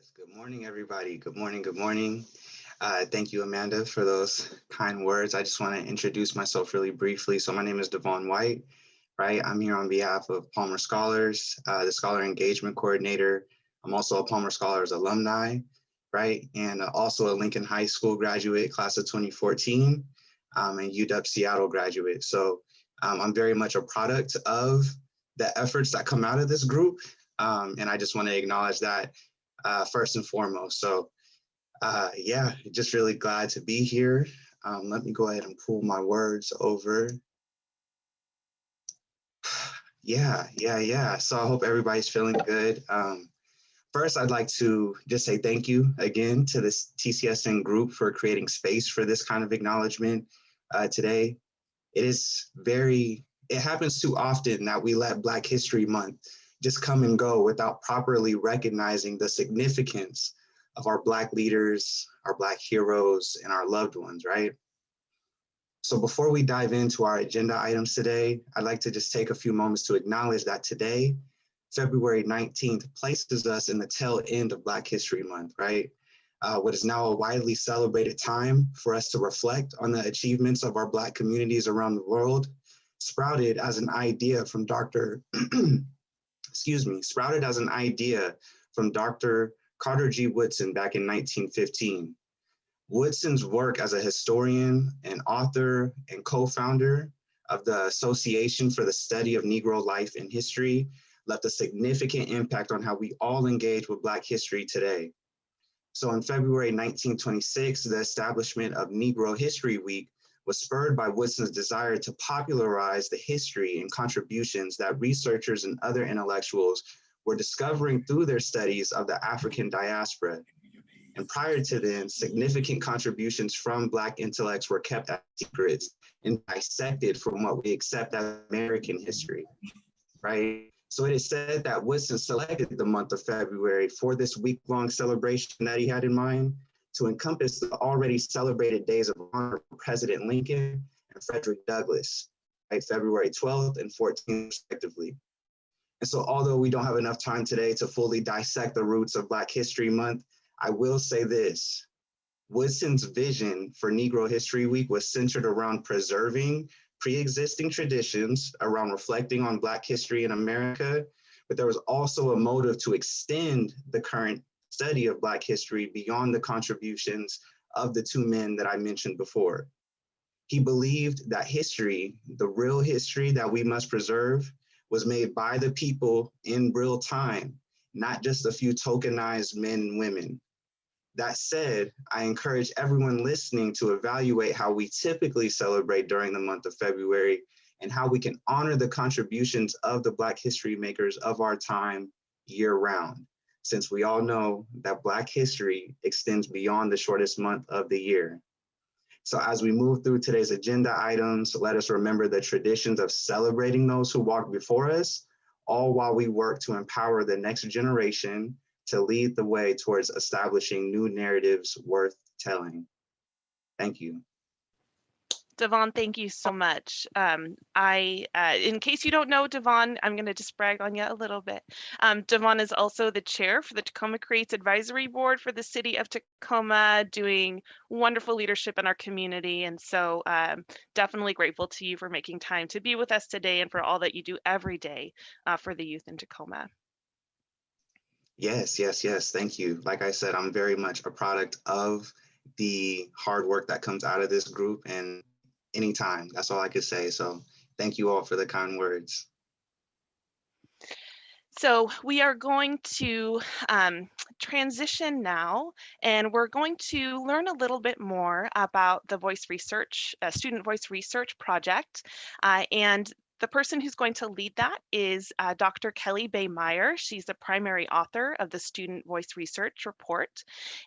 Yes, good morning, everybody. Good morning, good morning. Thank you, Amanda, for those kind words. I just want to introduce myself really briefly. So my name is Devon White, right? I'm here on behalf of Palmer Scholars, the Scholar Engagement Coordinator. I'm also a Palmer Scholars alumni, right? And also a Lincoln High School graduate, class of 2014, and UW Seattle graduate. So I'm very much a product of the efforts that come out of this group. And I just want to acknowledge that first and foremost. So yeah, just really glad to be here. Let me go ahead and pull my words over. Yeah. So I hope everybody's feeling good. First, I'd like to just say thank you again to this TCSN group for creating space for this kind of acknowledgement today. It happens too often that we let Black History Month just come and go without properly recognizing the significance of our Black leaders, our Black heroes, and our loved ones, right? So before we dive into our agenda items today, I'd like to just take a few moments to acknowledge that today, February 19th, places us in the tail end of Black History Month, right? What is now a widely celebrated time for us to reflect on the achievements of our Black communities around the world, sprouted as an idea from Dr. Sprouted as an idea from Dr. Carter G. Woodson back in 1915. Woodson's work as a historian and author and co-founder of the Association for the Study of Negro Life and History left a significant impact on how we all engage with Black history today. So in February 1926, the establishment of Negro History Week was spurred by Woodson's desire to popularize the history and contributions that researchers and other intellectuals were discovering through their studies of the African diaspora. And prior to then, significant contributions from Black intellects were kept as secrets and dissected from what we accept as American history, right? So it is said that Woodson selected the month of February for this week-long celebration that he had in mind to encompass the already celebrated days of honor for President Lincoln and Frederick Douglass, right? February 12th and 14th, respectively. And so although we don't have enough time today to fully dissect the roots of Black History Month, I will say this: Woodson's vision for Negro History Week was centered around preserving pre-existing traditions, around reflecting on Black history in America, but there was also a motive to extend the current study of Black history beyond the contributions of the two men that I mentioned before. He believed that history, the real history that we must preserve, was made by the people in real time, not just a few tokenized men and women. That said, I encourage everyone listening to evaluate how we typically celebrate during the month of February and how we can honor the contributions of the Black history makers of our time year round, since we all know that Black history extends beyond the shortest month of the year. So as we move through today's agenda items, let us remember the traditions of celebrating those who walked before us, all while we work to empower the next generation to lead the way towards establishing new narratives worth telling. Thank you. Devon, thank you so much. In case you don't know Devon, I'm going to just brag on you a little bit. Devon is also the chair for the Tacoma Creates Advisory Board for the city of Tacoma, doing wonderful leadership in our community. And so definitely grateful to you for making time to be with us today and for all that you do every day for the youth in Tacoma. Yes. Thank you. Like I said, I'm very much a product of the hard work that comes out of this group, and anytime, that's all I could say. So thank you all for the kind words. So we are going to transition now, and we're going to learn a little bit more about the student voice research project. And the person who's going to lead that is Dr. Kelly Baymeyer. She's the primary author of the Student Voice Research Report,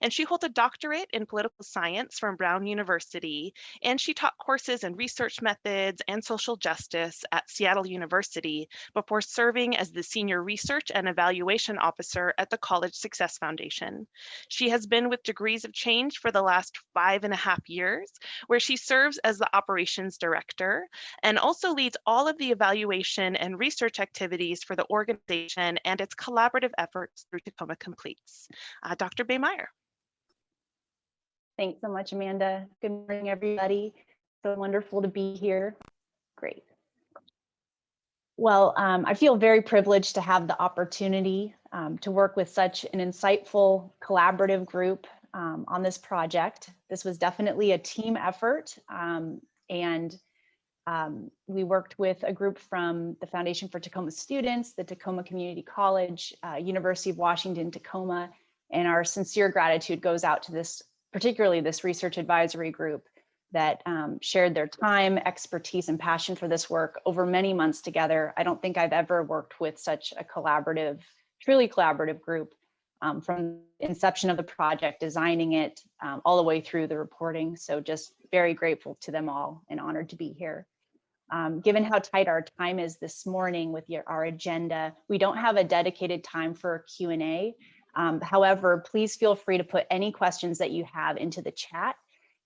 and she holds a doctorate in political science from Brown University, and she taught courses in research methods and social justice at Seattle University before serving as the Senior Research and Evaluation Officer at the College Success Foundation. She has been with Degrees of Change for the last 5.5 years, where she serves as the Operations Director and also leads all of the the evaluation and research activities for the organization and its collaborative efforts through Tacoma Completes. Dr. Baymeyer. Thanks so much, Amanda. Good morning, everybody. So wonderful to be here. Great. Well, I feel very privileged to have the opportunity to work with such an insightful collaborative group on this project. This was definitely a team effort, and we worked with a group from the Foundation for Tacoma Students, the Tacoma Community College, University of Washington, Tacoma, and our sincere gratitude goes out to this, particularly this research advisory group that shared their time, expertise, and passion for this work over many months together. I don't think I've ever worked with such a collaborative, truly collaborative group from the inception of the project, designing it, all the way through the reporting. So just very grateful to them all and honored to be here. Given how tight our time is this morning with our agenda, we don't have a dedicated time for Q&A. However, please feel free to put any questions that you have into the chat.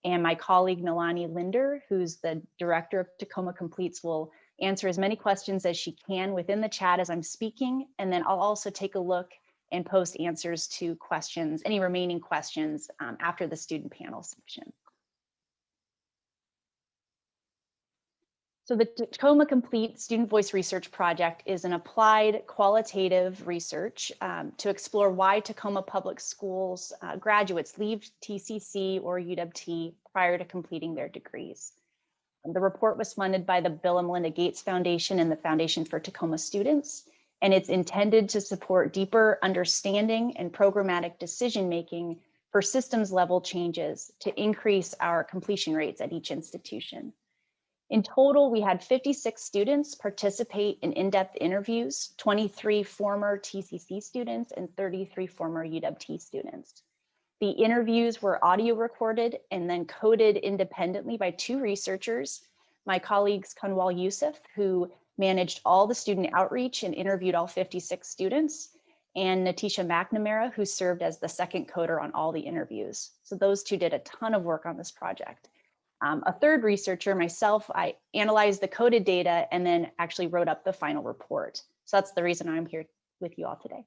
And my colleague, Nalani Linder, who's the director of Tacoma Completes, will answer as many questions as she can within the chat as I'm speaking. And then I'll also take a look and post answers to questions, any remaining questions after the student panel section. So the Tacoma Complete Student Voice Research Project is an applied qualitative research to explore why Tacoma Public Schools graduates leave TCC or UW prior to completing their degrees. The report was funded by the Bill and Melinda Gates Foundation and the Foundation for Tacoma Students, and it's intended to support deeper understanding and programmatic decision-making for systems level changes to increase our completion rates at each institution. In total, we had 56 students participate in in-depth interviews, 23 former TCC students and 33 former UW students. The interviews were audio recorded and then coded independently by two researchers, my colleagues Kanwal Youssef, who managed all the student outreach and interviewed all 56 students, and Natisha McNamara, who served as the second coder on all the interviews. So those two did a ton of work on this project. A third researcher, myself, I analyzed the coded data and then actually wrote up the final report. So that's the reason I'm here with you all today.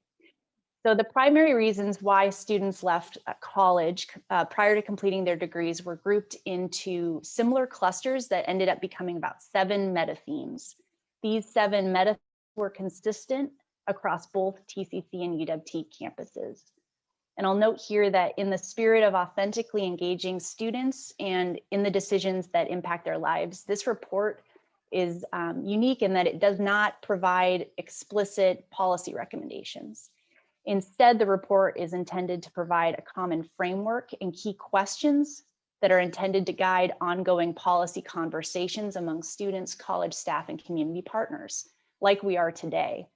So the primary reasons why students left college prior to completing their degrees were grouped into similar clusters that ended up becoming about 7 meta themes. These 7 meta were consistent across both TCC and UW campuses. And I'll note here that in the spirit of authentically engaging students and in the decisions that impact their lives, this report is unique in that it does not provide explicit policy recommendations. Instead, the report is intended to provide a common framework and key questions that are intended to guide ongoing policy conversations among students, college staff, and community partners, like we are today.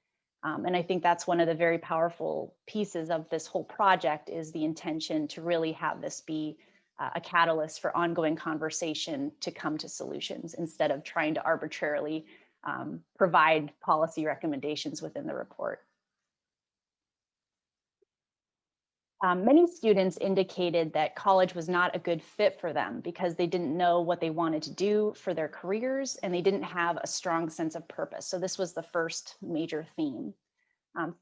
And I think that's one of the very powerful pieces of this whole project is the intention to really have this be a catalyst for ongoing conversation to come to solutions instead of trying to arbitrarily provide policy recommendations within the report. Many students indicated that college was not a good fit for them because they didn't know what they wanted to do for their careers and they didn't have a strong sense of purpose. So this was the first major theme.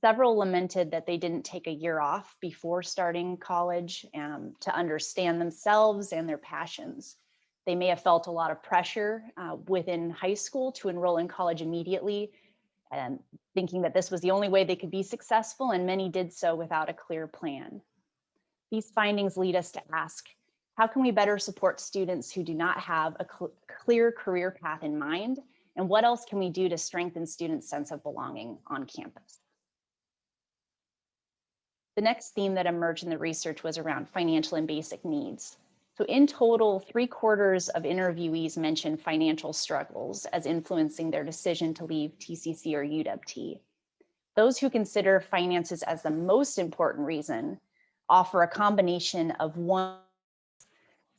Several lamented that they didn't take a year off before starting college to understand themselves and their passions. They may have felt a lot of pressure within high school to enroll in college immediately, and thinking that this was the only way they could be successful, and many did so without a clear plan. These findings lead us to ask, how can we better support students who do not have a clear career path in mind? And what else can we do to strengthen students' sense of belonging on campus? The next theme that emerged in the research was around financial and basic needs. So in total, 3/4 of interviewees mentioned financial struggles as influencing their decision to leave TCC or UW. Those who consider finances as the most important reason offer a combination of one.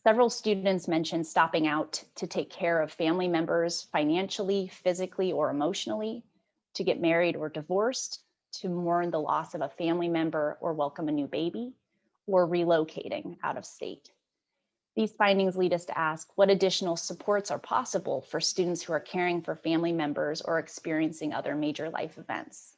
Several students mentioned stopping out to take care of family members financially, physically, or emotionally, to get married or divorced, to mourn the loss of a family member or welcome a new baby, or relocating out of state. These findings lead us to ask what additional supports are possible for students who are caring for family members or experiencing other major life events.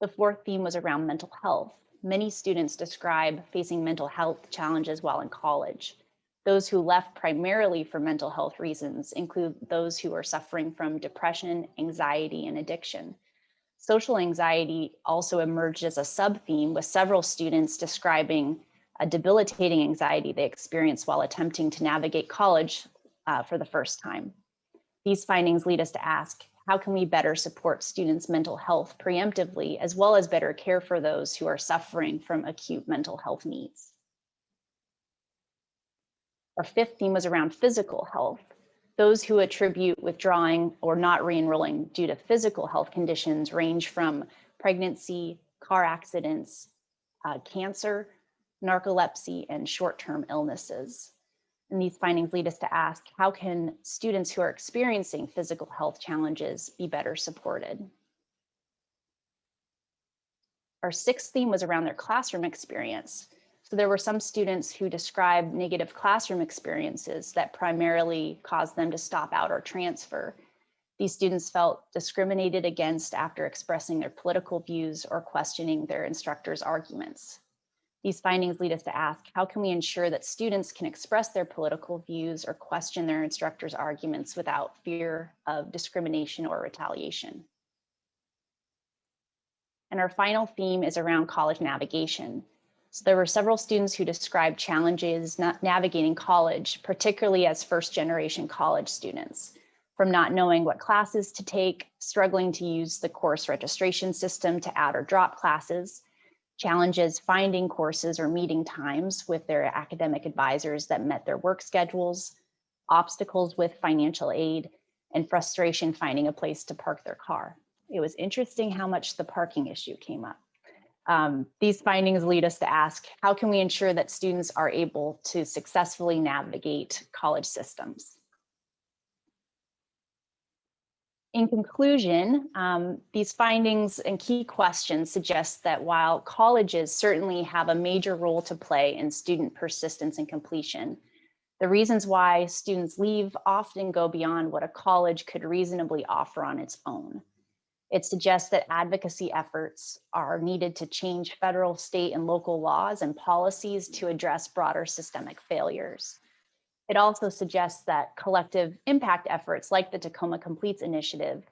The fourth theme was around mental health. Many students describe facing mental health challenges while in college. Those who left primarily for mental health reasons include those who are suffering from depression, anxiety, and addiction. Social anxiety also emerged as a sub-theme, with several students describing a debilitating anxiety they experienced while attempting to navigate college for the first time. These findings lead us to ask, how can we better support students' mental health preemptively, as well as better care for those who are suffering from acute mental health needs? Our fifth theme was around physical health. Those who attribute withdrawing or not re-enrolling due to physical health conditions range from pregnancy, car accidents, cancer, narcolepsy, and short-term illnesses. And these findings lead us to ask, how can students who are experiencing physical health challenges be better supported? Our sixth theme was around their classroom experience. So there were some students who described negative classroom experiences that primarily caused them to stop out or transfer. These students felt discriminated against after expressing their political views or questioning their instructors' arguments. These findings lead us to ask, how can we ensure that students can express their political views or question their instructors' arguments without fear of discrimination or retaliation? And our final theme is around college navigation. So there were several students who described challenges navigating college, particularly as first-generation college students, from not knowing what classes to take, struggling to use the course registration system to add or drop classes, challenges finding courses or meeting times with their academic advisors that met their work schedules, obstacles with financial aid, and frustration finding a place to park their car. It was interesting how much the parking issue came up. These findings lead us to ask, how can we ensure that students are able to successfully navigate college systems? In conclusion, these findings and key questions suggest that while colleges certainly have a major role to play in student persistence and completion, the reasons why students leave often go beyond what a college could reasonably offer on its own. It suggests that advocacy efforts are needed to change federal, state, and local laws and policies to address broader systemic failures. It also suggests that collective impact efforts like the Tacoma Completes initiative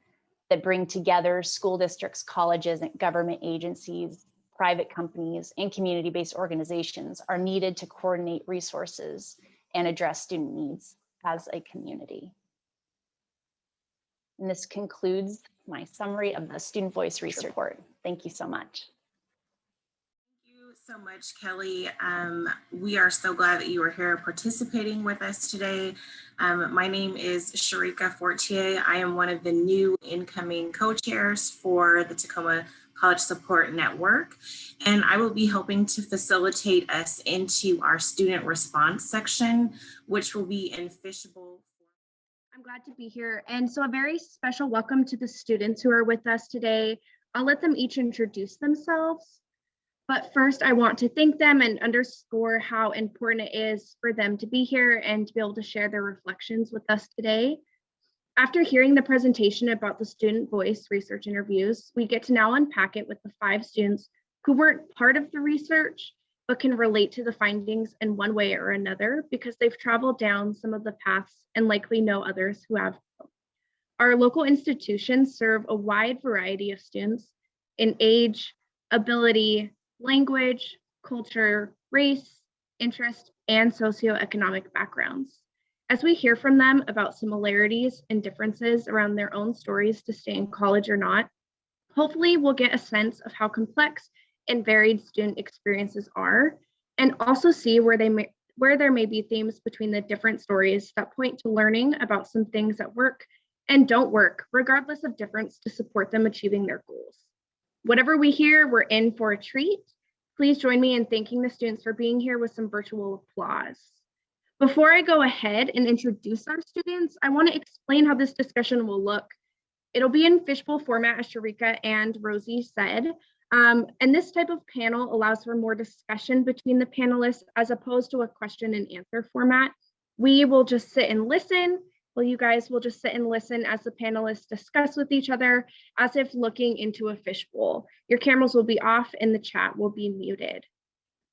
that bring together school districts, colleges, and government agencies, private companies, and community-based organizations are needed to coordinate resources and address student needs as a community. And this concludes my summary of the Student Voice Research Report. Thank you so much. So much, Kelly. We are so glad that you are here participating with us today. My name is Sharika Fortier. I am one of the new incoming co-chairs for the Tacoma College Support Network, and I will be helping to facilitate us into our student response section, which will be in Fishbowl. I'm glad to be here. And so a very special welcome to the students who are with us today. I'll let them each introduce themselves. But first, I want to thank them and underscore how important it is for them to be here and to be able to share their reflections with us today. After hearing the presentation about the student voice research interviews, we get to now unpack it with the 5 students who weren't part of the research, but can relate to the findings in one way or another because they've traveled down some of the paths and likely know others who have. Our local institutions serve a wide variety of students in age, ability, language, culture, race, interest, and socioeconomic backgrounds. As we hear from them about similarities and differences around their own stories to stay in college or not, hopefully we'll get a sense of how complex and varied student experiences are, and also see where there may be themes between the different stories that point to learning about some things that work and don't work, regardless of difference, to support them achieving their goals. Whatever we hear, we're in for a treat. Please join me in thanking the students for being here with some virtual applause. Before I go ahead and introduce our students, I want to explain how this discussion will look. It'll be in fishbowl format, as Sharika and Rosie said. And this type of panel allows for more discussion between the panelists as opposed to a question and answer format. We will just sit and listen. Well, you guys will just sit and listen as the panelists discuss with each other as if looking into a fishbowl. Your cameras will be off and the chat will be muted.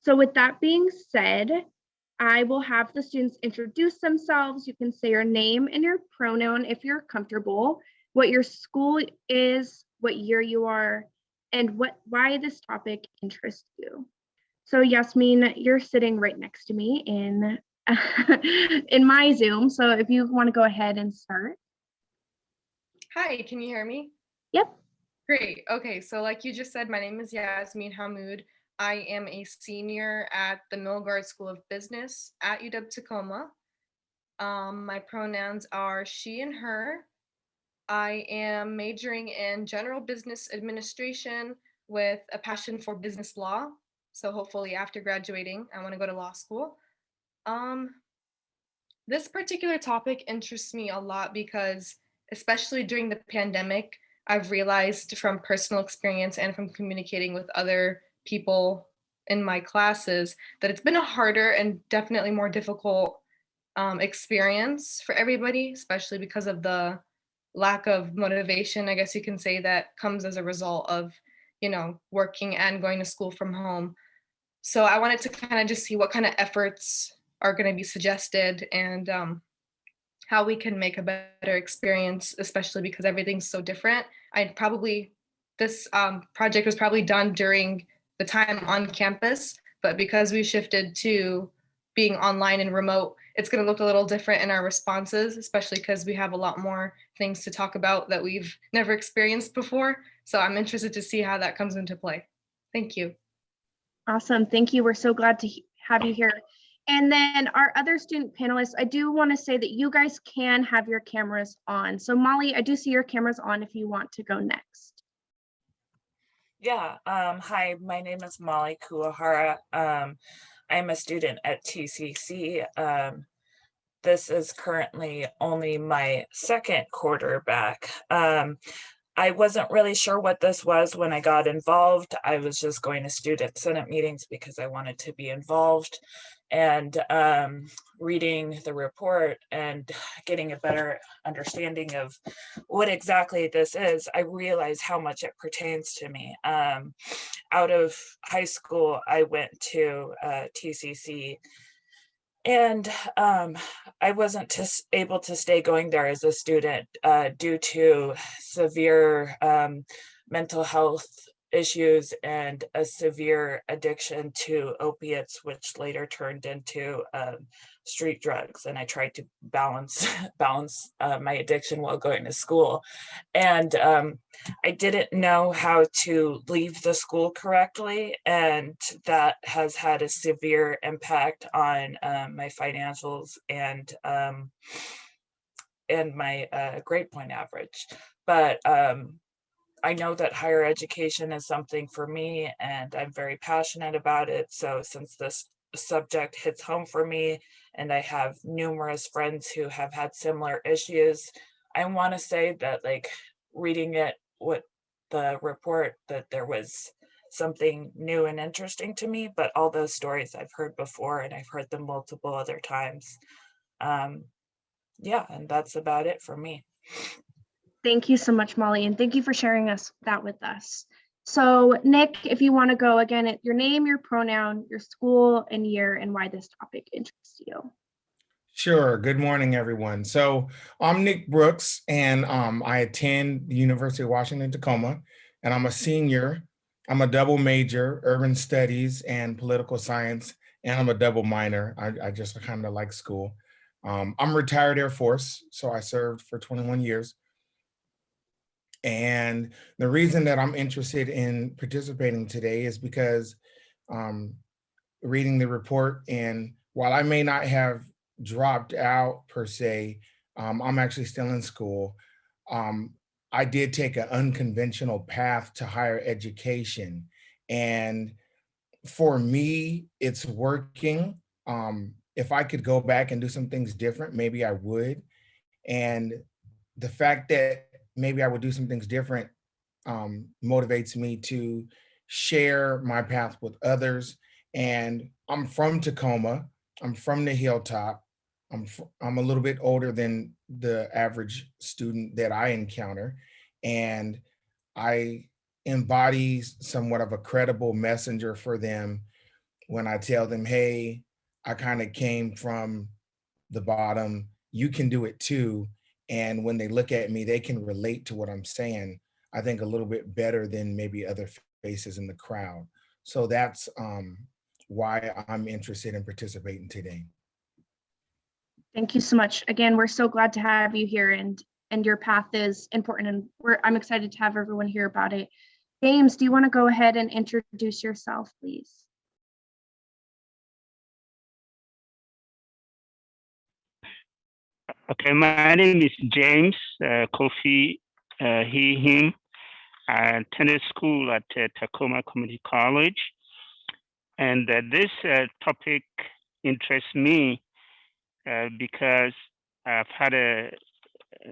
So with that being said, I will have the students introduce themselves. You can say your name and your pronoun if you're comfortable, what your school is, what year you are, and why this topic interests you. So Yasmin, you're sitting right next to me in my Zoom. So if you want to go ahead and start. Hi, can you hear me? Yep. Great. Okay, so like you just said, my name is Yasmin Hamoud. I am a senior at the Milgard School of Business at UW-Tacoma. My pronouns are she and her. I am majoring in general business administration with a passion for business law. So hopefully after graduating, I want to go to law school. This particular topic interests me a lot because, especially during the pandemic, I've realized from personal experience and from communicating with other people in my classes that it's been a harder and definitely more difficult experience for everybody, especially because of the lack of motivation, I guess you can say, that comes as a result of, working and going to school from home. So I wanted to kind of just see what kind of efforts are going to be suggested and how we can make a better experience, especially because everything's so different. This project was probably done during the time on campus, but because we shifted to being online and remote, it's going to look a little different in our responses, especially because we have a lot more things to talk about that we've never experienced before. So I'm interested to see how that comes into play. Thank you. Awesome. Thank you. We're so glad to have you here. And then our other student panelists, I do want to say that you guys can have your cameras on. So Molly, I do see your cameras on if you want to go next. Yeah, hi, my name is Molly Kuahara. I'm a student at TCC. This is currently only my second quarter back. I wasn't really sure what this was when I got involved. I was just going to student senate meetings because I wanted to be involved, and reading the report and getting a better understanding of what exactly this is, I realized how much it pertains to me. Out of high school, I went to TCC, and I wasn't able to stay going there as a student due to severe mental health issues and a severe addiction to opiates, which later turned into street drugs. And I tried to balance my addiction while going to school. And I didn't know how to leave the school correctly. And that has had a severe impact on my financials and my grade point average. But I know that higher education is something for me, and I'm very passionate about it. So since this subject hits home for me, and I have numerous friends who have had similar issues, I want to say that, like, reading what the report, that there was something new and interesting to me, but all those stories I've heard before, and I've heard them multiple other times. Yeah, and that's about it for me. Thank you so much, Molly, and thank you for sharing that with us. So Nick, if you want to go again, your name, your pronoun, your school and year, and why this topic interests you. Sure. Good morning, everyone. So I'm Nick Brooks, and I attend the University of Washington, Tacoma, and I'm a senior. I'm a double major, urban studies and political science, and I'm a double minor. I just kind of like school. I'm retired Air Force, so I served for 21 years. And the reason that I'm interested in participating today is because reading the report, and while I may not have dropped out per se, I'm actually still in school. I did take an unconventional path to higher education. And for me, it's working. If I could go back and do some things different, maybe I would. And the fact that maybe I would do some things different motivates me to share my path with others. And I'm from Tacoma. I'm from the hilltop. I'm a little bit older than the average student that I encounter. And I embody somewhat of a credible messenger for them when I tell them, hey, I kind of came from the bottom, you can do it too. And when they look at me, they can relate to what I'm saying, I think a little bit better than maybe other faces in the crowd. So that's why I'm interested in participating today. Thank you so much. Again, we're so glad to have you here, and your path is important, and I'm excited to have everyone hear about it. James, do you want to go ahead and introduce yourself, please? Okay, my name is James Kofi, he, him. I attended school at Tacoma Community College. And this topic interests me because I've had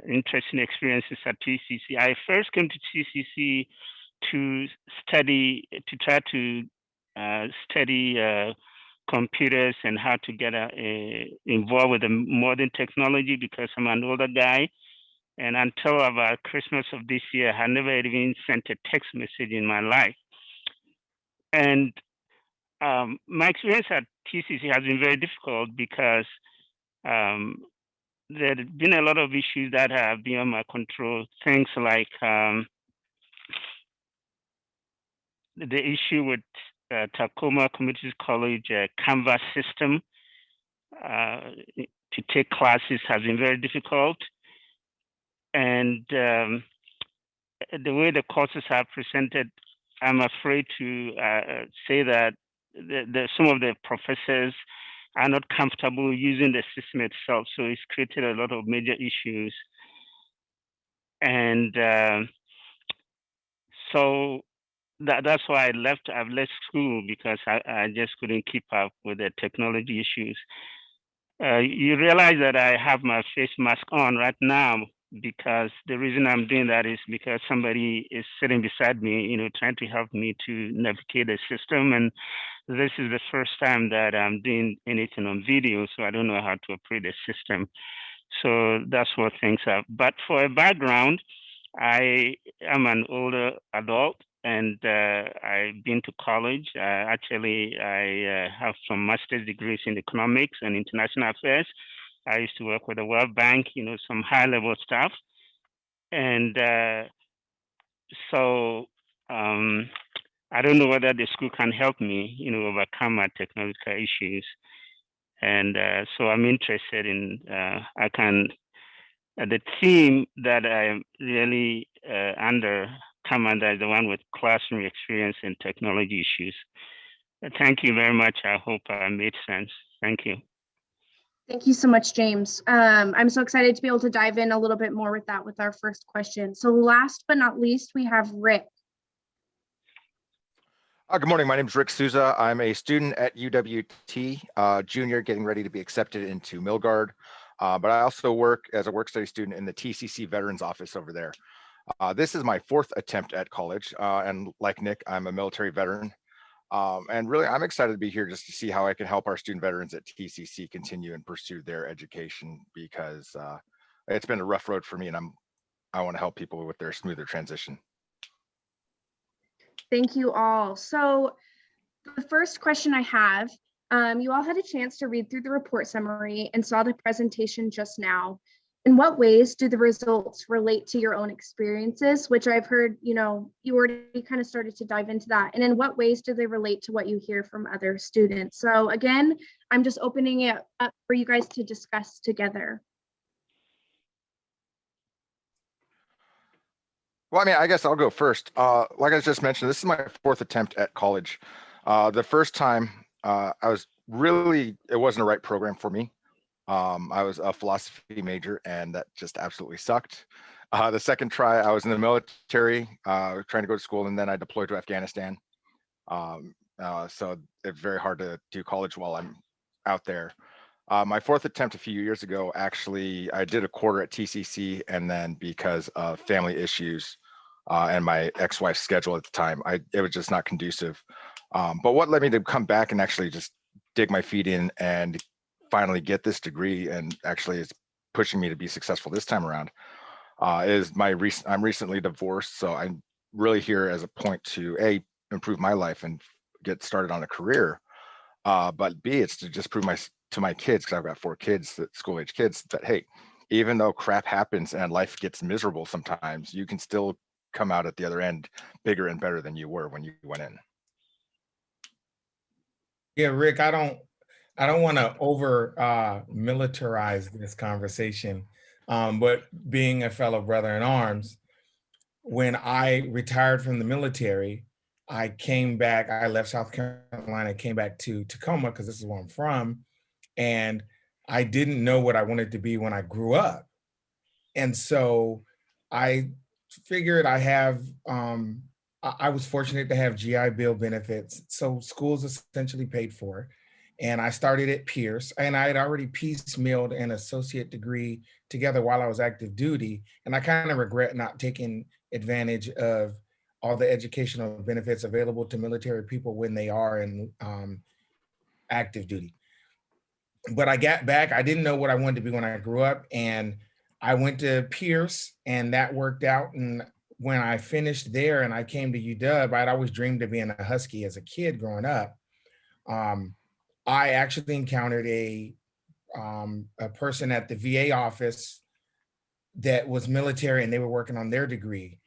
interesting experiences at TCC. I first came to TCC to try to study computers and how to get involved with the modern technology because I'm an older guy. And until about Christmas of this year, I had never even sent a text message in my life. And my experience at TCC has been very difficult because there have been a lot of issues that have beyond my control. Things like the issue with Tacoma Community College Canvas system to take classes has been very difficult. And the way the courses are presented, I'm afraid to say that some of the professors are not comfortable using the system itself. So it's created a lot of major issues. And so that's why I've left school, because I just couldn't keep up with the technology issues. You realize that I have my face mask on right now, because the reason I'm doing that is because somebody is sitting beside me, trying to help me to navigate the system. And this is the first time that I'm doing anything on video, so I don't know how to operate the system. So that's what things are. But for a background, I am an older adult, and I've been to college. Actually, I have some master's degrees in economics and international affairs. I used to work with the World Bank, some high-level stuff. And so I don't know whether the school can help me, overcome my technological issues. And so I'm interested in, the theme that I'm really come under is the one with classroom experience and technology issues. Thank you very much. I hope I made sense. Thank you. Thank you so much, James. I'm so excited to be able to dive in a little bit more with our first question. So last but not least, we have Rick. Good morning. My name is Rick Souza. I'm a student at UWT, junior, getting ready to be accepted into Milgard. But I also work as a work study student in the TCC Veterans Office over there. This is my fourth attempt at college. And like Nick, I'm a military veteran. And really, I'm excited to be here just to see how I can help our student veterans at TCC continue and pursue their education, because it's been a rough road for me, and I want to help people with their smoother transition. Thank you all. So the first question I have, you all had a chance to read through the report summary and saw the presentation just now. In what ways do the results relate to your own experiences, which I've heard, you already kind of started to dive into that. And in what ways do they relate to what you hear from other students? So again, I'm just opening it up for you guys to discuss together. Well, I guess I'll go first. Like I just mentioned, this is my fourth attempt at college. The first time it wasn't a right program for me. I was a philosophy major, and that just absolutely sucked. The second try, I was in the military, trying to go to school, and then I deployed to Afghanistan. So it's very hard to do college while I'm out there. My fourth attempt a few years ago, actually, I did a quarter at TCC, and then because of family issues, and my ex-wife's schedule at the time. It was just not conducive. But what led me to come back and actually just dig my feet in and finally get this degree, and actually it's pushing me to be successful this time around, is I'm recently divorced, so I'm really here as a point to A, improve my life and get started on a career, but B, it's to just prove to my kids, because I've got 4 kids, school-age kids, that hey, even though crap happens and life gets miserable sometimes, you can still come out at the other end bigger and better than you were when you went in. Yeah, Rick, I don't want to over militarize this conversation, but being a fellow brother in arms, when I retired from the military, I came back. I left South Carolina, came back to Tacoma because this is where I'm from, and I didn't know what I wanted to be when I grew up, and so I figured I was fortunate to have GI Bill benefits, so schools essentially paid for. And I started at Pierce, and I had already piecemealed an associate degree together while I was active duty. And I kind of regret not taking advantage of all the educational benefits available to military people when they are in active duty. But I got back, I didn't know what I wanted to be when I grew up, and I went to Pierce, and that worked out. And when I finished there and I came to UW, I'd always dreamed of being a Husky as a kid growing up. I actually encountered a person at the VA office that was military, and they were working on their degree,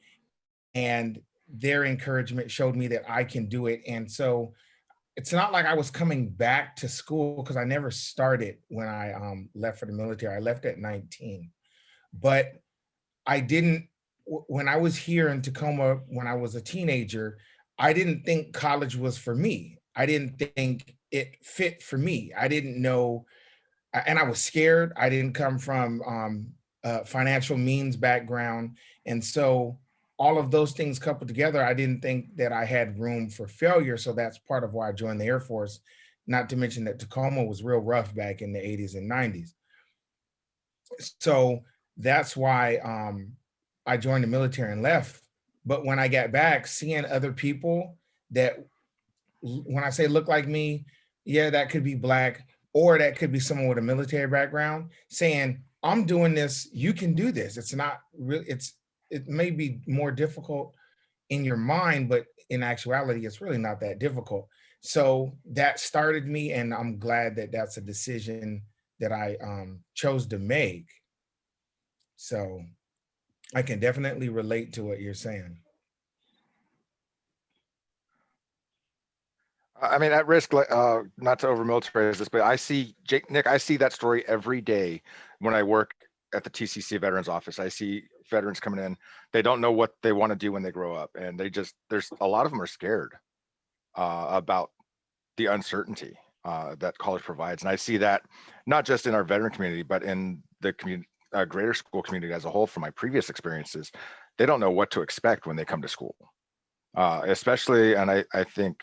and their encouragement showed me that I can do it. And so it's not like I was coming back to school, because I never started when I left for the military. I left at 19, but I didn't, when I was here in Tacoma, when I was a teenager, I didn't think college was for me. I didn't think it fit for me. I didn't know, and I was scared. I didn't come from financial means background. And so all of those things coupled together, I didn't think that I had room for failure. So that's part of why I joined the Air Force, not to mention that Tacoma was real rough back in the 80s and 90s. So that's why I joined the military and left. But when I got back, seeing other people that, when I say look like me, yeah, that could be Black, or that could be someone with a military background, saying, I'm doing this, you can do this. It's not really, it may be more difficult in your mind, but in actuality, it's really not that difficult. So that started me, and I'm glad that that's a decision that I chose to make. So I can definitely relate to what you're saying. I mean, at risk, not to over militarize this, but I see, Nick, I see that story every day when I work at the TCC Veterans Office. I see veterans coming in, they don't know what they want to do when they grow up. And there's a lot of them are scared about the uncertainty that college provides. And I see that not just in our veteran community, but in the community, greater school community as a whole. From my previous experiences, they don't know what to expect when they come to school, especially, and I think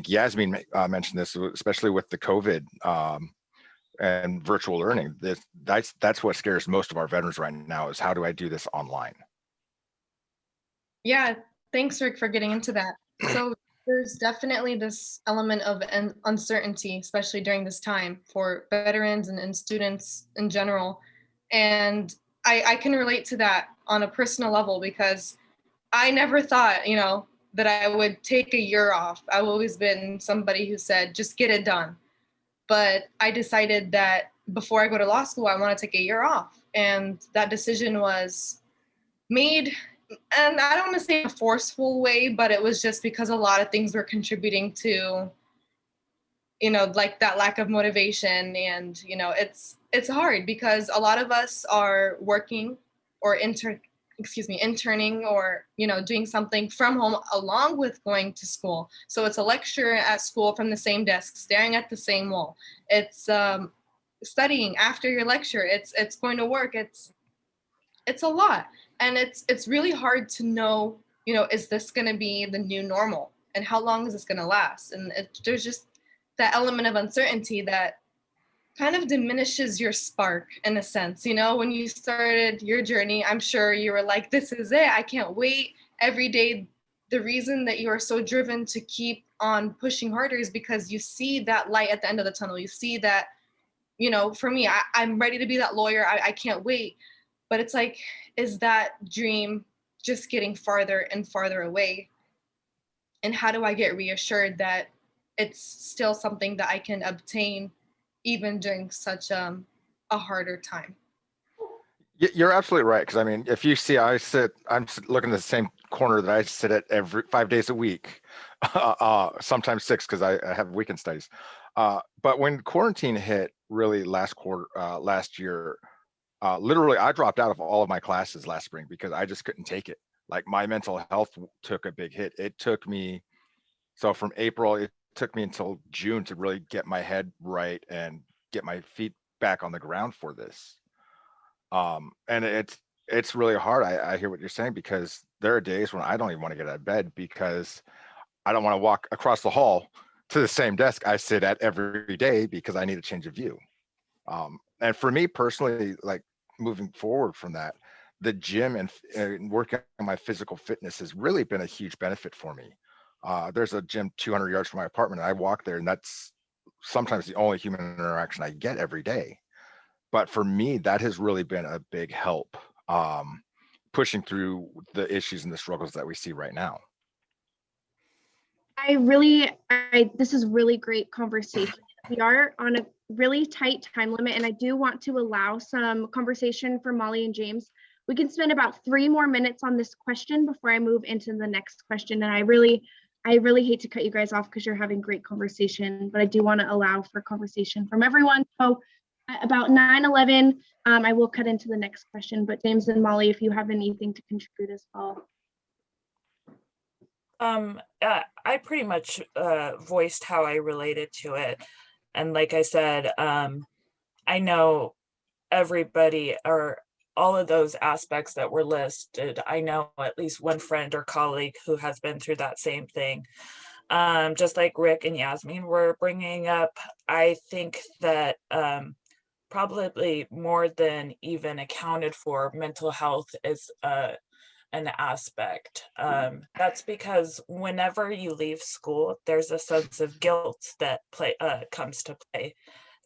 Yasmin mentioned this, especially with the COVID and virtual learning. That's what scares most of our veterans right now, is how do I do this online? Yeah, thanks, Rick, for getting into that. So there's definitely this element of uncertainty, especially during this time for veterans and students in general. And I can relate to that on a personal level, because I never thought, that I would take a year off. I've always been somebody who said, just get it done. But I decided that before I go to law school, I want to take a year off. And that decision was made, and I don't want to say in a forceful way, but it was just because a lot of things were contributing to, like that lack of motivation. And, it's hard because a lot of us are working or interning or, doing something from home along with going to school. So it's a lecture at school from the same desk, staring at the same wall. It's studying after your lecture. It's going to work. It's a lot. And it's really hard to know, is this going to be the new normal? And how long is this going to last? And there's just that element of uncertainty that kind of diminishes your spark in a sense. You know, when you started your journey, I'm sure you were like, this is it, I can't wait. Every day, the reason that you are so driven to keep on pushing harder is because you see that light at the end of the tunnel. You see that, you know, for me, I'm ready to be that lawyer. I can't wait. But it's like, is that dream just getting farther and farther away? And how do I get reassured that it's still something that I can obtain even during such a harder time? You're absolutely right. Because I mean, if you see, I'm looking at the same corner that I sit at every 5 days a week, sometimes 6 because I have weekend studies. But when quarantine hit, really last year, literally I dropped out of all of my classes last spring because I just couldn't take it. Like my mental health took a big hit. It took me, so from April, it took me until June to really get my head right and get my feet back on the ground for this. And it's really hard. I hear what you're saying, because there are days when I don't even want to get out of bed because I don't want to walk across the hall to the same desk I sit at every day because I need a change of view. And for me personally, like moving forward from that, the gym and working on my physical fitness has really been a huge benefit for me. There's a gym 200 yards from my apartment, and I walk there, and that's sometimes the only human interaction I get every day. But for me, that has really been a big help, pushing through the issues and the struggles that we see right now. This is really great conversation. We are on a really tight time limit, and I do want to allow some conversation for Molly and James. We can spend about 3 more minutes on this question before I move into the next question. And I really hate to cut you guys off because you're having great conversation, but I do want to allow for conversation from everyone. So about 9:11, I will cut into the next question, but James and Molly, if you have anything to contribute as well. I pretty much voiced how I related to it. And like I said, I know everybody, or all of those aspects that were listed. I know at least one friend or colleague who has been through that same thing. Just like Rick and Yasmin were bringing up, I think that probably more than even accounted for, mental health is an aspect. That's because whenever you leave school, there's a sense of guilt that comes to play.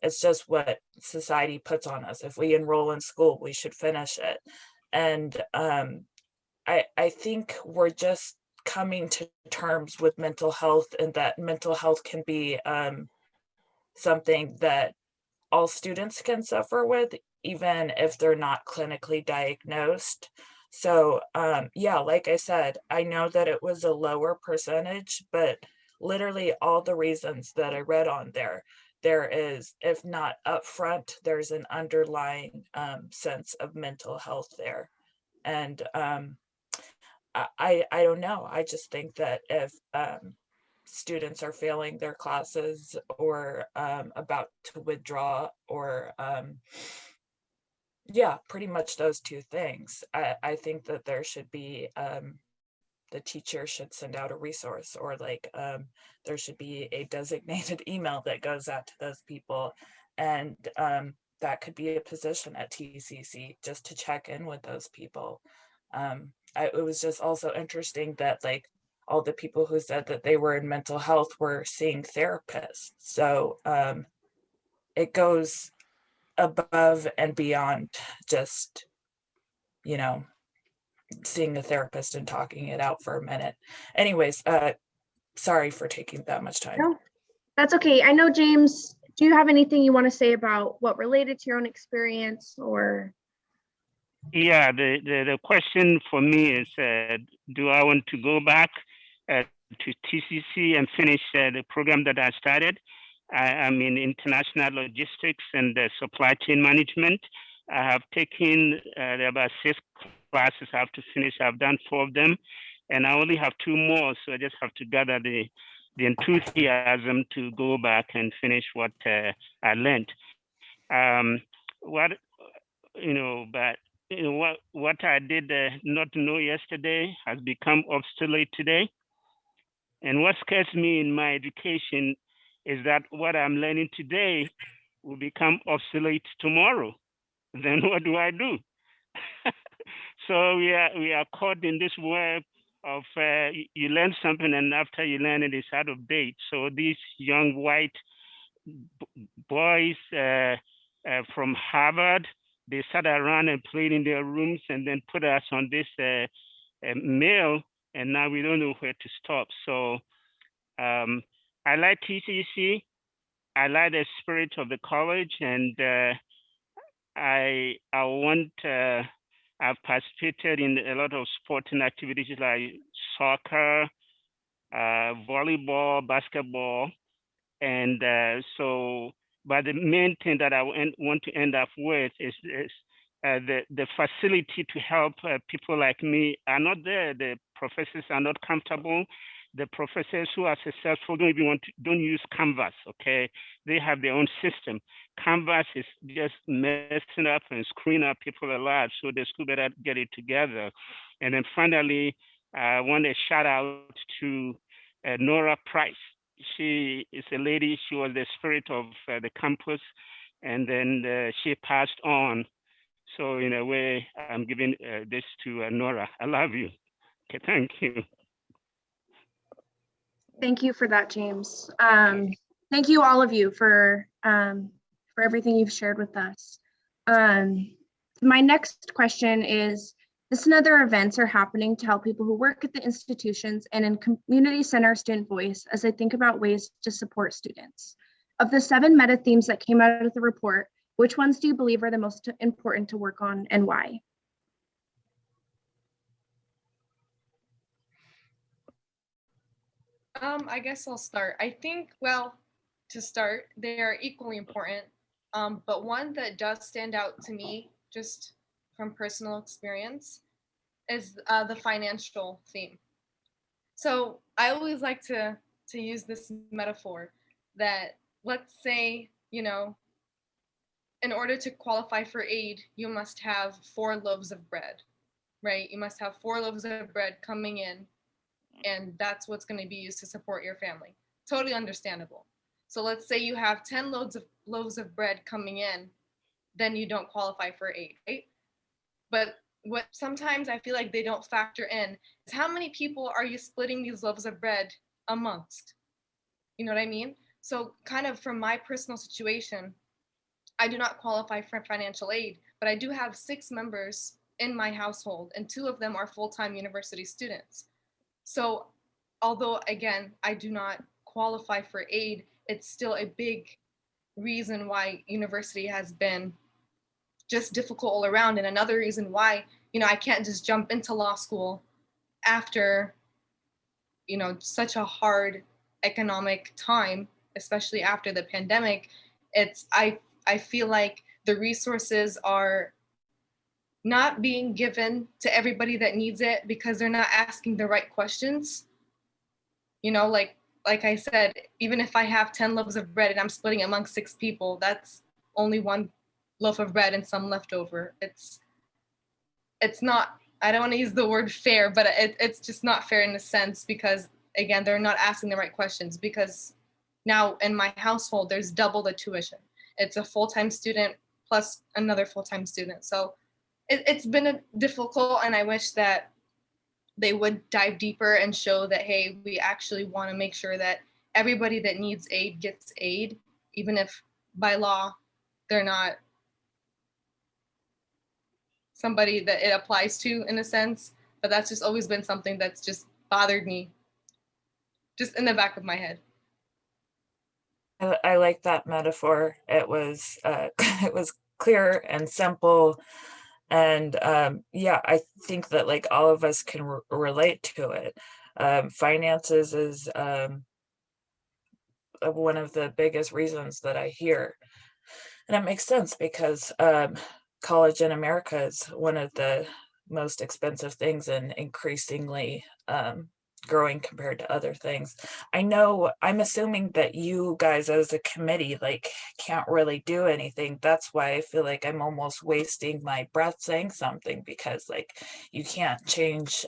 It's just what society puts on us. If we enroll in school, we should finish it. And I think we're just coming to terms with mental health, and that mental health can be something that all students can suffer with, even if they're not clinically diagnosed. So yeah, like I said, I know that it was a lower percentage, but literally all the reasons that I read on there is, if not upfront, there's an underlying sense of mental health there. And I don't know. I just think that if students are failing their classes, or about to withdraw, or yeah, pretty much those two things, I think that there should be, the teacher should send out a resource, or like there should be a designated email that goes out to those people. And that could be a position at TCC, just to check in with those people. It was just also interesting that like all the people who said that they were in mental health were seeing therapists. So it goes above and beyond just, you know, seeing a therapist and talking it out for a minute. Anyways, sorry for taking that much time. No, that's okay. I know, James, do you have anything you want to say about what related to your own experience, or? Yeah, the question for me is, do I want to go back to TCC and finish the program that I started? I'm in international logistics and supply chain management. I have taken there are about 6 classes I have to finish. I've done 4 of them, and I only have 2 more. So I just have to gather the enthusiasm to go back and finish what I learned. What I did not know yesterday has become obsolete today. And what scares me in my education is that what I'm learning today will become obsolete tomorrow. Then what do I do? So we are caught in this web of you learn something and after you learn it, it's out of date. So these young white boys from Harvard, they sat around and played in their rooms and then put us on this mail, and now we don't know where to stop. So I like TCC. I like the spirit of the college, and I've participated in a lot of sporting activities like soccer, volleyball, basketball, and but the main thing that I want to end up with is the facility to help people like me are not there. The professors are not comfortable. The professors who are successful don't use Canvas, okay? They have their own system. Canvas is just messing up and screwing up people's lives, so the school better get it together. And then finally, I want to shout out to Nora Price. She is a lady, she was the spirit of the campus, and then she passed on. So in a way, I'm giving this to Nora. I love you. Okay, thank you. Thank you for that, James. Thank you, all of you, for everything you've shared with us. My next question is, this and other events are happening to help people who work at the institutions and in community center student voice as they think about ways to support students. Of the 7 meta themes that came out of the report, which ones do you believe are the most important to work on and why? I guess I'll start. I think, well, to start, they are equally important, but one that does stand out to me, just from personal experience, is the financial theme. So I always like to use this metaphor that, let's say, you know, in order to qualify for aid, you must have 4 loaves of bread, right? You must have 4 loaves of bread coming in, and that's what's going to be used to support your family. Totally understandable. So let's say you have 10 loaves of bread coming in, then you don't qualify for aid, right? But what sometimes I feel like they don't factor in is how many people are you splitting these loaves of bread amongst? You know what I mean? So kind of from my personal situation, I do not qualify for financial aid, but I do have 6 members in my household, and 2 of them are full-time university students. So although, again, I do not qualify for aid, it's still a big reason why university has been just difficult all around. And another reason why, you know, I can't just jump into law school after, you know, such a hard economic time, especially after the pandemic. I feel like the resources are not being given to everybody that needs it because they're not asking the right questions. You know, like I said, even if I have 10 loaves of bread and I'm splitting among 6 people, that's only 1 loaf of bread and some leftover. It's not, I don't want to use the word fair, but it's just not fair in a sense because, again, they're not asking the right questions, because now in my household, there's double the tuition. It's a full-time student plus another full-time student. So it's been difficult, and I wish that they would dive deeper and show that, hey, we actually want to make sure that everybody that needs aid gets aid, even if by law they're not somebody that it applies to in a sense. But that's just always been something that's just bothered me, just in the back of my head. I like that metaphor. It was it was clear and simple. And yeah, I think that like all of us can relate to it. Finances is one of the biggest reasons that I hear. And it makes sense because college in America is one of the most expensive things and increasingly growing compared to other things. I know, I'm assuming that you guys as a committee like can't really do anything. That's why I feel like I'm almost wasting my breath saying something, because like you can't change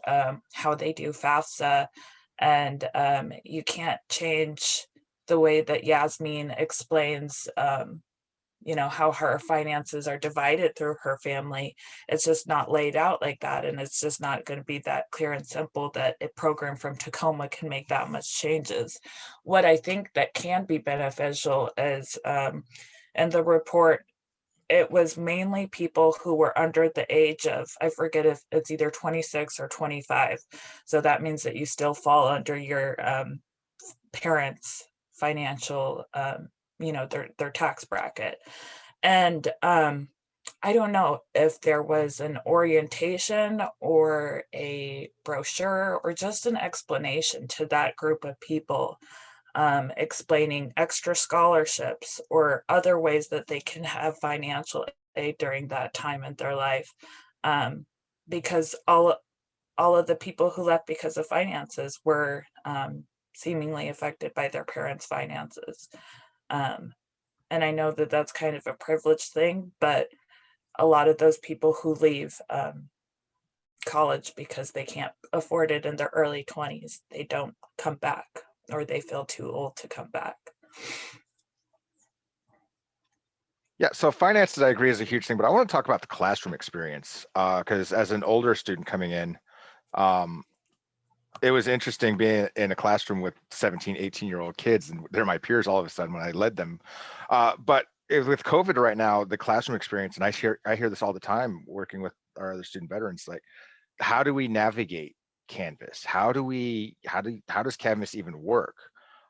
how they do FAFSA, and you can't change the way that Yasmin explains you know, how her finances are divided through her family. It's just not laid out like that. And it's just not going to be that clear and simple that a program from Tacoma can make that much changes. What I think that can be beneficial is, in the report, it was mainly people who were under the age of, I forget if it's either 26 or 25. So that means that you still fall under your parents' financial, you know, their tax bracket. And I don't know if there was an orientation or a brochure or just an explanation to that group of people, explaining extra scholarships or other ways that they can have financial aid during that time in their life. Because all of the people who left because of finances were seemingly affected by their parents' finances. And I know that that's kind of a privileged thing, but a lot of those people who leave college because they can't afford it in their early 20s, they don't come back, or they feel too old to come back. Yeah, so finances, I agree, is a huge thing, but I want to talk about the classroom experience, because as an older student coming in, it was interesting being in a classroom with 17, 18-year-old kids, and they're my peers all of a sudden when I led them. But with COVID right now, the classroom experience, and I hear this all the time working with our other student veterans, like, how do we navigate Canvas? How does Canvas even work?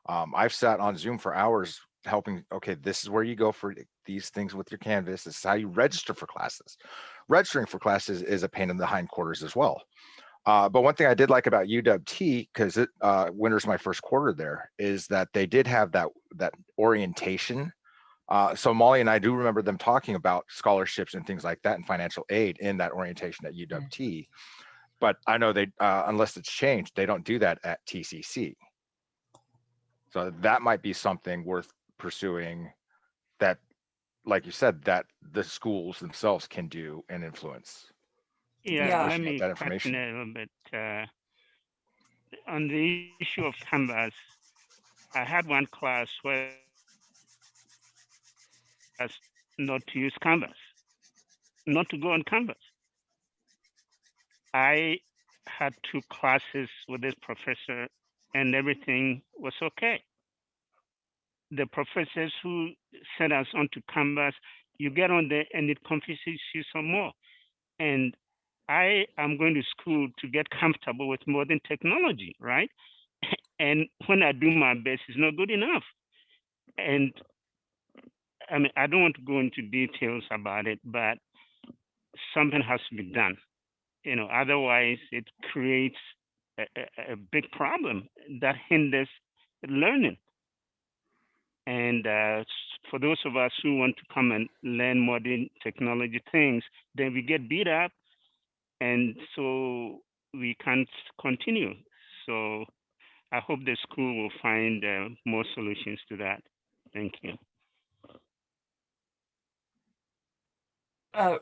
I've sat on Zoom for hours helping, okay, this is where you go for these things with your Canvas. This is how you register for classes. Registering for classes is a pain in the hindquarters as well. But one thing I did like about UW-T, because winter's my first quarter there, is that they did have that orientation. So Molly and I do remember them talking about scholarships and things like that and financial aid in that orientation at UW-T. But I know they, unless it's changed, they don't do that at TCC. So that might be something worth pursuing, that, like you said, that the schools themselves can do and influence. Yeah, let me cut in a little bit. On the issue of Canvas, I had one class where not to use Canvas, not to go on Canvas. I had 2 classes with this professor and everything was okay. The professors who sent us onto Canvas, you get on there and it confuses you some more. And I am going to school to get comfortable with modern technology, right? And when I do my best, it's not good enough. And I mean, I don't want to go into details about it, but something has to be done. You know, otherwise it creates a big problem that hinders learning. And for those of us who want to come and learn modern technology things, then we get beat up, and so we can't continue. So I hope the school will find more solutions to that. Thank you.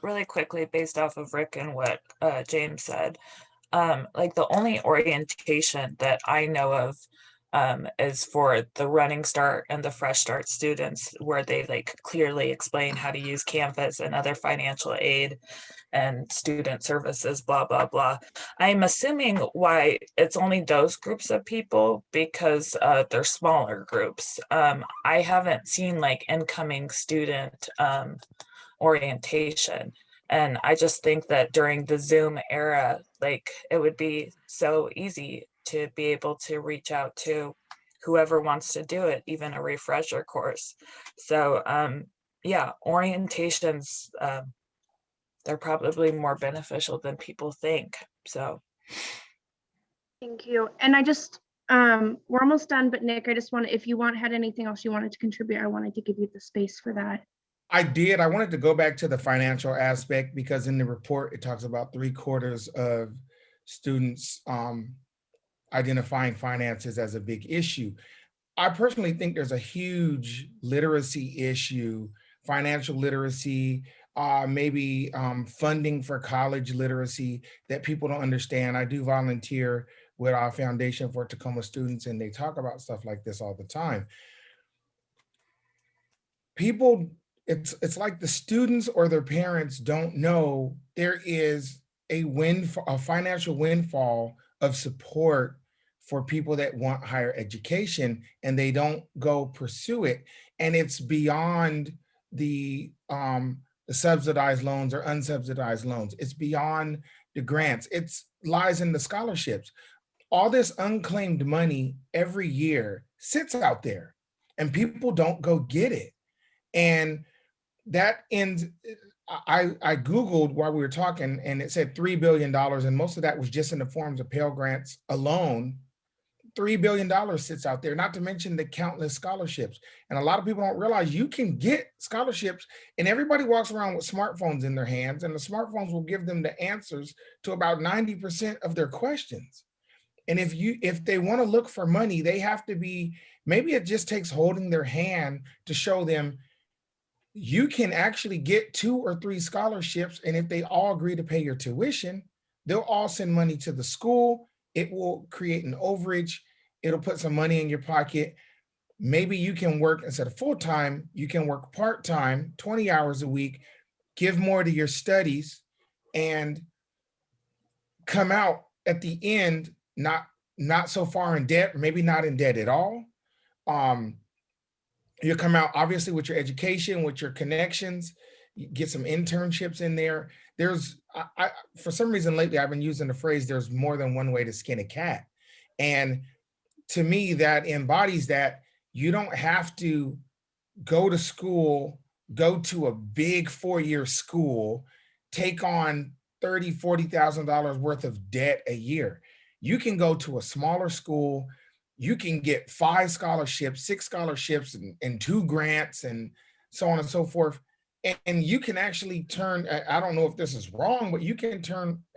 Really quickly, based off of Rick and what James said, like the only orientation that I know of is for the Running Start and the Fresh Start students, where they like clearly explain how to use Canvas and other financial aid and student services, blah, blah, blah. I'm assuming why it's only those groups of people, because they're smaller groups. I haven't seen like incoming student orientation. And I just think that during the Zoom era, like it would be so easy to be able to reach out to whoever wants to do it, even a refresher course. So yeah, orientations, they're probably more beneficial than people think. So thank you. And I just we're almost done, but Nick, I just wanted, if you had anything else you wanted to contribute, I wanted to give you the space for that. I did. I wanted to go back to the financial aspect, because in the report, it talks about 3/4 of students identifying finances as a big issue. I personally think there's a huge literacy issue, financial literacy, maybe funding for college literacy that people don't understand. I do volunteer with our Foundation for Tacoma Students, and they talk about stuff like this all the time. People it's like the students or their parents don't know there is a financial windfall of support for people that want higher education, and they don't go pursue it. And it's beyond the subsidized loans or unsubsidized loans. It's beyond the grants. It lies in the scholarships. All this unclaimed money every year sits out there, and people don't go get it. And that ends. I Googled while we were talking, and it said $3 billion, and most of that was just in the forms of Pell Grants alone. $3 billion sits out there, not to mention the countless scholarships. And a lot of people don't realize you can get scholarships, and everybody walks around with smartphones in their hands, and the smartphones will give them the answers to about 90% of their questions. And if they want to look for money, they have to be, maybe it just takes holding their hand to show them you can actually get 2 or 3 scholarships. And if they all agree to pay your tuition, they'll all send money to the school. It will create an overage. It'll put some money in your pocket. Maybe you can work, instead of full-time, you can work part-time, 20 hours a week, give more to your studies, and come out at the end not so far in debt, maybe not in debt at all. You'll come out obviously with your education, with your connections, you get some internships in there. For some reason lately, I've been using the phrase, there's more than one way to skin a cat. And to me, that embodies that you don't have to go to school, go to a big 4-year school, take on $30,000, $40,000 worth of debt a year. You can go to a smaller school, you can get 5 scholarships, 6 scholarships, and 2 grants, and so on and so forth. And you can actually turn, I don't know if this is wrong, but you can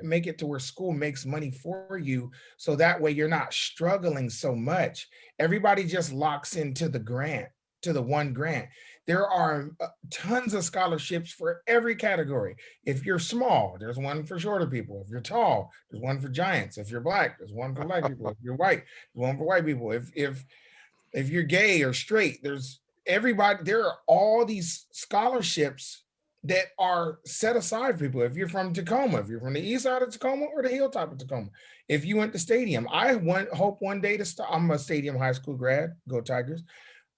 make it to where school makes money for you. So that way you're not struggling so much. Everybody just locks into the grant, to the one grant. There are tons of scholarships for every category. If you're small, there's one for shorter people. If you're tall, there's one for giants. If you're black, there's one for black people. If you're white, there's one for white people. If you're gay or straight, there are all these scholarships that are set aside for people. If you're from Tacoma, if you're from the east side of Tacoma or the hilltop of Tacoma, if you went to Stadium, I hope one day to start, I'm a Stadium high school grad, go Tigers.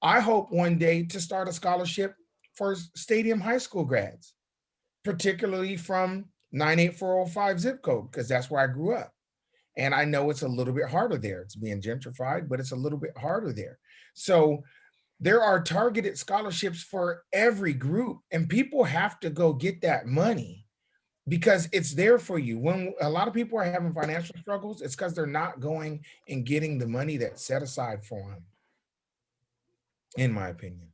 I hope one day to start a scholarship for Stadium high school grads, particularly from 98405 zip code, because that's where I grew up. And I know it's a little bit harder there. It's being gentrified, but it's a little bit harder there. So there are targeted scholarships for every group, and people have to go get that money because it's there for you. When a lot of people are having financial struggles, it's because they're not going and getting the money that's set aside for them, in my opinion.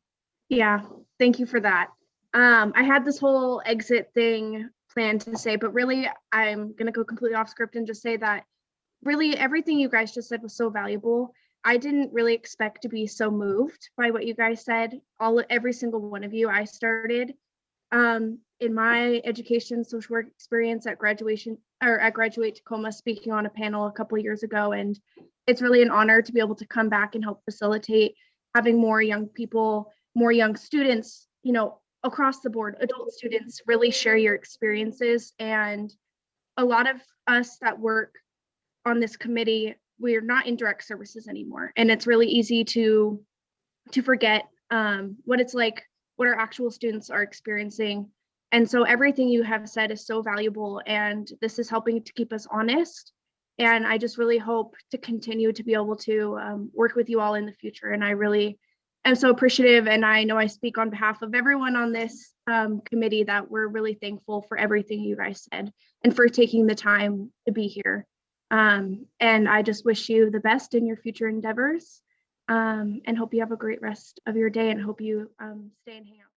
Yeah, thank you for that. I had this whole exit thing planned to say, but really I'm going to go completely off script and just say that really everything you guys just said was so valuable. I didn't really expect to be so moved by what you guys said. Every single one of you. I started in my education social work experience at Graduate Tacoma, speaking on a panel a couple of years ago, and it's really an honor to be able to come back and help facilitate having more young people, more young students, across the board, adult students, really share your experiences. And a lot of us that work on this committee, we're not in direct services anymore. And it's really easy to forget what it's like, what our actual students are experiencing. And so everything you have said is so valuable, and this is helping to keep us honest. And I just really hope to continue to be able to work with you all in the future. And I really am so appreciative. And I know I speak on behalf of everyone on this committee that we're really thankful for everything you guys said and for taking the time to be here. And I just wish you the best in your future endeavors, and hope you have a great rest of your day, and hope you stay and hang out.